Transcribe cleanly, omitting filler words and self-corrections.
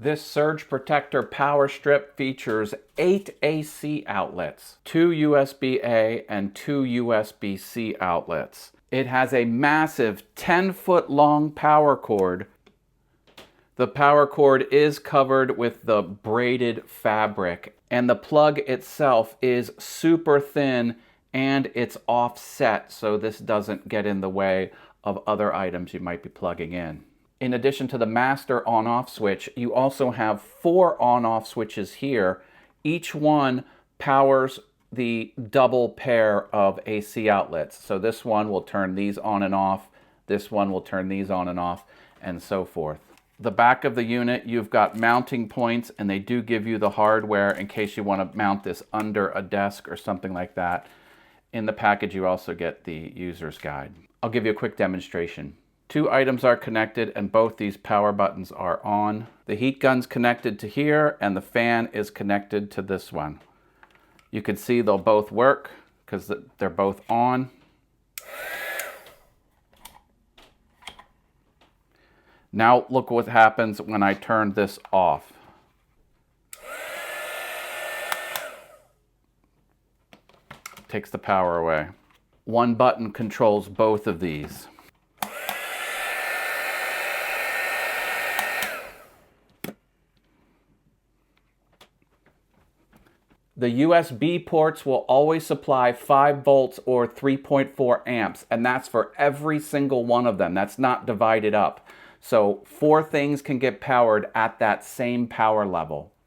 This surge protector power strip features 8 AC outlets, 2 USB-A and 2 USB-C outlets. It has a massive 10-foot long power cord. The power cord is covered with the braided fabric, and the plug itself is super thin and it's offset so this doesn't get in the way of other items you might be plugging in. In addition to the master on-off switch, you also have 4 on-off switches here. Each one powers the double pair of AC outlets. So this one will turn these on and off, this one will turn these on and off, and so forth. The back of the unit, you've got mounting points, and they do give you the hardware in case you want to mount this under a desk or something like that. In the package, you also get the user's guide. I'll give you a quick demonstration. 2 items are connected and both these power buttons are on. The heat gun's connected to here and the fan is connected to this one. You can see they'll both work because they're both on. Now look what happens when I turn this off. Takes the power away. One button controls both of these. The USB ports will always supply 5 volts or 3.4 amps, and that's for every single one of them. That's not divided up. So 4 things can get powered at that same power level.